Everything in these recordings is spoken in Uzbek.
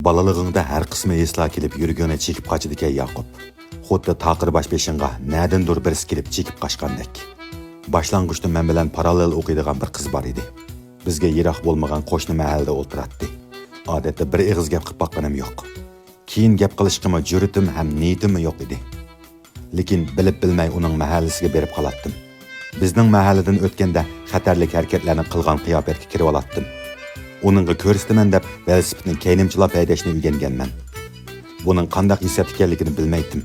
Balalig'ingda har qismi esla kelib yurgani chekib qochadigan Yaqub. Xuddi taqir bosh peshinga nadandur birisi kelib chekib qochgandek. Boshlang'uchda men bilan parallel o'qiydigan bir qiz bor edi. Bizga yiroq bo'lmagan qo'shni mahallada o'tirardi. Odatda bir og'iz gap qilib boqqanim yo'q. Keyin gap qilishga jur'atim ham niyatim yo'q edi. Lekin bilib bilmay uning mahallasiga berib qolatdim. Bizning mahalladan o'tganda xatarlik harakatlarni qilgan qiyofatga kirib olatdim. Onunga ko'rsataman deb velosipedni keynimchilab haydashni o'rganganman. Buning qanday hissiyat ekanligini bilmaydim.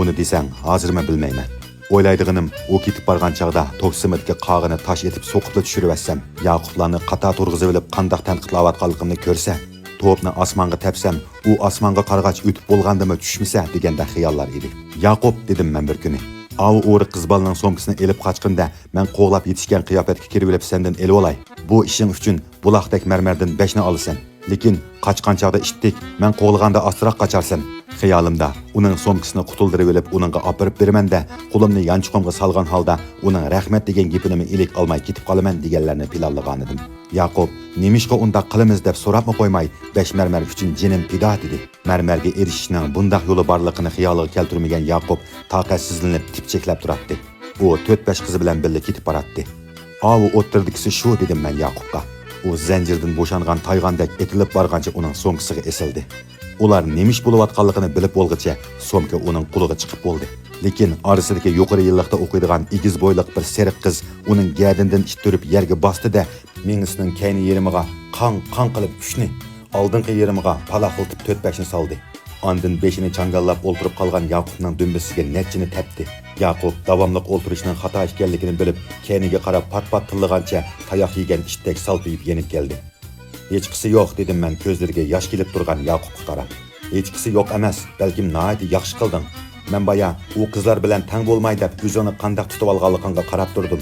Uni desang, hozirmi bilmayman. O'ylaydiganim, u ketib borgan chaqda to'ksimidagi qog'ini tosh etib so'qib tushirvassam, Yaqublarni qator turg'izib olib qanday tanqidlayotganligimni ko'rsa, to'pni osmonga tepsam, u osmonga qarg'ach o'tib bo'lgandimi tushmasa deganda xiyollar edi. Yaqub dedim men bir kuni. Avu o'ri qiz balaning so'mkasini elib qochganda, men qo'g'lab yetishgan qiyofatga kirib olib sendan elib olay. Bu ishing uchun buloqdek marmardan 5 ni olasan. Lekin qochgan chaqda ishtik, men qo'g'laganda astroq qocharsan. Xiyolimda uning so'mkasini qutuldirib olib, uningga opirib beraman-da, qo'limni yanchiqimga salgan holda uning rahmat degan gapini ilik olmay ketib qolaman deganlarni planlagan edim. Yaqub, "Nemishqa unda qilamiz?" deb so'rabmi qo'ymay, 5 marmar uchun jinim pido dedi. Marmarga erishishning bundaq yo'li borligini xiyoliga keltirmagan Yaqub taqatsizlanib tipcheklab turardi. U 4-5 qizi bilan birga ketib borardi. "Avu o'ttirdikisi shu" dedim men Yaqubga. U zanjirdan bo'shangan tayg'andek etilib borgancha uning so'mkasiga esildi. Ular nemish bo'layotganligini bilib bo'lguncha so'mka uning quliga chiqib bo'ldi. Lekin orasidagi yuqori yillikda o'qiydigan igiz bo'yliq bir seriq qiz uning gadindan ittirib yerga bosdi-da, mingisining kayni yerimiga qon qilib tushni, oldingi yerimiga palaxiltib 4-5 ni soldi. Ondan 5-ni changallab o'ltirib qolgan Yaqubning dumbisiga netchini tepdi. Yaqub davomli o'ltirishning xato ekanligini bilib, kayniga qarab pat-pat tillagancha tayoq yegan itdek salpiyib yenib keldi. "Hechqisi yo'q" dedim men ko'zlariga yosh kelib turgan Yaqubga qarab. "Hechqisi yo'q emas, balkim nihoyat yaxshi qilding. Men baya u qizlar bilan tang bo'lmay deb o'zini qanday tutib olganligingga qarab turdim.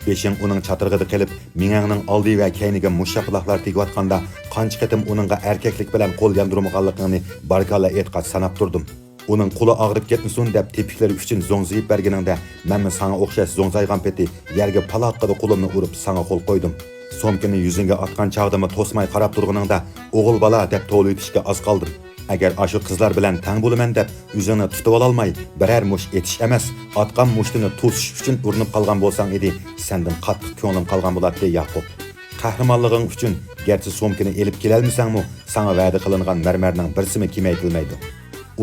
Beshing uning chatirg'ida qilib, mingangning oldi va kayniga mushaqlaqlar tegayotganda qancha qatim uningga erkaklik bilan qo'l yandirmaganligini barkalla e'tiqod sanab turdim. Uning qo'li og'rib ketmasin deb tepiklari uchun zo'ngzayib berganingda, menmi sana o'xshash zo'ngzaygan peti yerga paloqqada qo'limni urib sana qo'l qo'ydim. So'mkini yuzingga atgan chaqdimi to'smay qarab turganingda, o'g'il bola deb to'luytishga oz qoldim. Agar ashu qizlar bilan tang bo'laman deb o'zini tutib ololmay, birer mush etish emas, atgan mushtini to'sish uchun urinib qolgan bo'lsang edi, sendan qattiq ko'nglim qolgan bo'lardi Yaqub. Qahramonliging uchun garchi so'mkini elib kelolmasangmi, sana va'da qilingan marmarning birsimi kemaytilmaydi.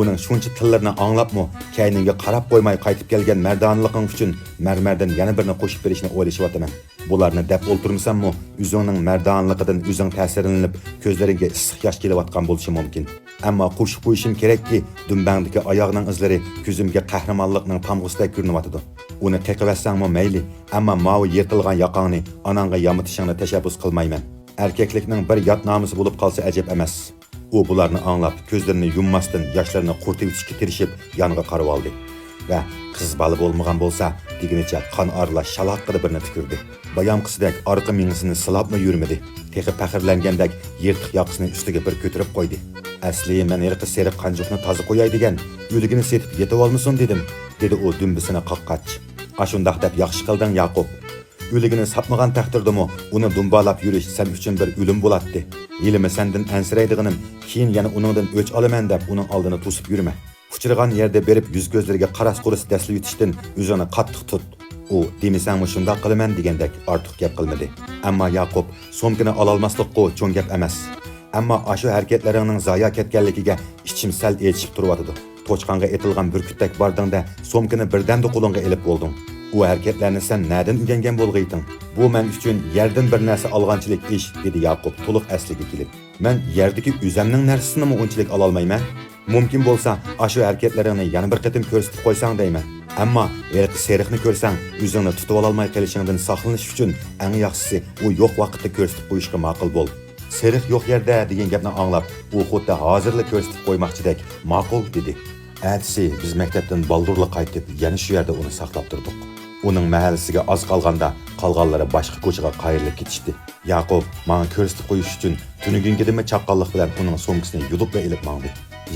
Uning shuncha tillarini anglabmi, kayninga qarab qo'ymay qaytib kelgan mardonliging uchun marmardan yana birini qo'shib berishni o'ylashyapman. Bularni deb o'ltirmasammi, o'zingning mardonligidan o'zing ta'sirlanib, ko'zlaringga issiq yosh kelayotgan bo'lishi mumkin. Ammo qo'shib qo'yishim kerakki, dumbangdagi oyoqning izlari ko'zimga qahramonlikning tamg'usida ko'rinyapti. Uni qiqivasangmi mayli, ammo mavi yirtilgan yoqangni onangga yamitishingni tashabbus qilmayman. Erkaklikning bir yot nomusi bo'lib qolsa ajab emas. U bularni anglab, ko'zlarini yummasdan yoshlarini qurtib yutishga tirishib, yoniga qarab oldi. Va qiz bola bo'lmagan bo'lsa, deginicha qon aralash shaloq qilib birni tikirdi. Bayamqisidek orqa mingisini silabmi yurmadi. Teqi paxirlangandek yirtiq yoqasini ustiga bir ko'tarib qo'ydi. "Asli men irqi serib qanjuqni toza qo'yay degan, o'ligini setib yetib olmasin dedim", dedi u dumbisini qaqqach. "Ashundaq deb yaxshi qilding Yaqub. O'ligini sapmagan taqdirdimi, uni dumbalab yurish sen uchun bir o'lim bo'latdi. Yilimi sendan ansiraydiganim, keyin yana uningdan o'ch olaman deb uning oldini to'sib yurma. Uchirgan yerda berib yuz ko'zlariga qaras-quris dasli yutishdan o'zini qattiq tut. U demasangmi shundoq qilaman degandek ortiq gap qilmadi. Ammo Yaqub so'mkini ololmaslikqa cho'ng gap emas. Ammo ashu harakatlaringning zoya ketganligiga ichim sal echib turyapti. To'chqonga etilgan burkutdek bordingda so'mkini birdanda qo'lingga elib bo'lding. U harakatlarni sen nadan o'rgangan bo'lg'ayding? Bu men uchun yerdan bir narsa olganchilik ish", dedi Yaqub to'liq asliga kelib. "Men yerdagi o'zimning narsasini unchalik ola olmayman. Mumkin bo'lsa, ashu harakatlaringni yana bir qatim ko'rsatib qo'ysang deyman. Ammo erki seriqni ko'rsang, o'zingni tutib ololmay qolishingdan saqlanish uchun eng yaxshisi u yo'q vaqtda ko'rsatib qo'yishga ma'qul bo'l. Seriq yo'q yerda" degan gapni anglab, u xuddi hozirlik ko'rsatib qo'ymoqchidek "Ma'qul" dedi. Ertasi biz maktabdan baldurli qaytib, yana shu yerda uni saqlab turdik. Uning mahallasiga oz qolganda qolganlari boshqa ko'chaga qayrilib ketishdi. Yaqub menga ko'rsatib qo'yish uchun tunigun kedimi chaqqonlik bilan uning so'mkasini yulib va ilib mangdi.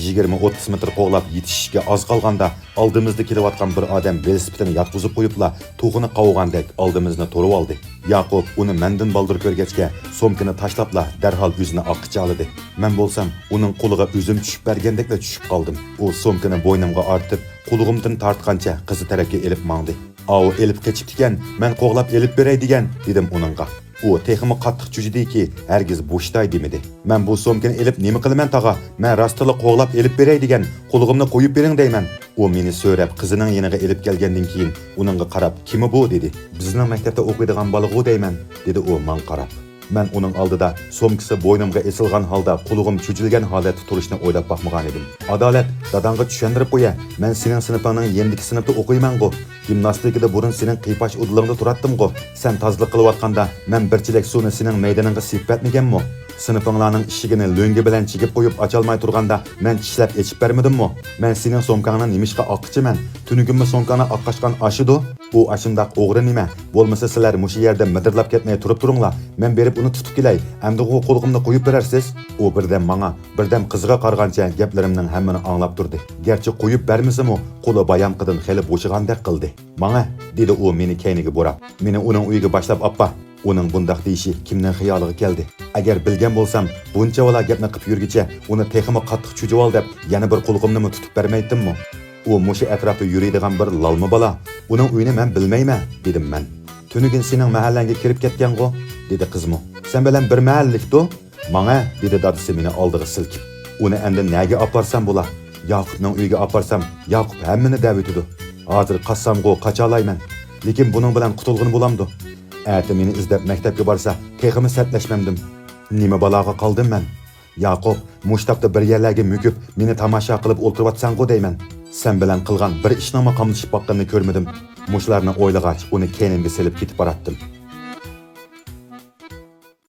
20-30 metr qo'g'lab yetishishga oz qolganda oldimizda kelayotgan bir odam velosipedini yotqizib qo'yibla to'g'ini qovgandek oldimizni to'rib oldi. Yaqub uni mendan baldir ko'rgachga somkini tashlabla darhol o'zini oqqicha oldi. Men bo'lsam uning qo'liga o'zim tushib bergandekla tushib qoldim. U somkini bo'ynimga ortib qo'lig'imdan tortgancha qizi tarafga elib mangdi. "Avo elib kechibdi ekan, men qo'g'lab elib beray" degan dedim uningga. U texmi qattiq chujidiki, hargiz bo'shday demidi. "Men bu somkini elib nima qilaman tag'a? Men rostila qo'g'lab elib beray degan, qo'lig'imni qo'yib bering deyman." U meni so'rab qizining yeniga elib kelgandan keyin uningga qarab, "Kimi bu?" dedi. "Bizning maktabda o'qiydigan bola-ku deyman" dedi u men qarab. Men uning oldida somkisi bo'ynimga esilgan holda qo'lig'im chujilgan holatda turishni o'ylab baxmagan edim. "Adolat, dadangga tushuntirib qo'ya. Men sening sinfingning yendiki sinfda o'qiyman-ku. Gimnastikada burun sening qiypash udlingda turatdim-ku. Sen tozlik qilayotganda men bir chelak suvni sening maydoningga sepatmaganmi? Sinfinglarning eshigini lo'ngi bilan chigib qo'yib ocholmay turganda men tishlab echib bermadimmi? Men sening somkangni nimishqa oqqichiman? Tunugimni somkani oqqashgan ashidu? Bu ashindaq o'g'ri nima? Bo'lmasa sizlar mushu yerda midirlab ketmay turib turinglar. Men berib uni tutib kelay. Endi u qo'lig'imni qo'yib berarsiz." U birdan menga, birdan qizga qargancha gaplarimning hammani anglab turdi. Gerçi qo'yib bermisimu, qo'li bayanqidan xeli bo'shigandek qildi. "Menga" dedi u meni kayniga borab. "Meni uning uyiga boshlab oppa." Uning bundaq deyishi kimning xayoliga keldi? Agar bilgan bo'lsam, buncha vala gapni qilib yurgicha uni texmi qattiq chujib ol deb yana bir qo'lig'imni tutib bermaydimmi? U mushu atrofda yuradigan bir lalma bola. Uning uyini men bilmayman, dedim men. "Tunugin sening mahallangga kirib ketgan-ku", dedi qizmi. "Sen bilan bir mahallikdu?" "Menga", dedi dadasi meni oldiga silkib. "Uni endi nega oparsam bo'la? Yaqubning uyiga oparsam, Yaqub hammani davitidu. Hozir qassamgo qachalayman. Lekin buning bilan qutulg'in bo'lamdi. Erta meni izlab maktabga borsa, texmi satlashmamdim. Nima baloga qoldim men? Yaqub, mushtaqda bir yerlarga mukib, meni tomosha qilib o'ltiribsan-ku deyman. Sen bilan qilgan bir ishni qamlashib boqqanini ko'rmadim. Mushlarni o'ylag'ach, uni kenimga selib ketib boratdim.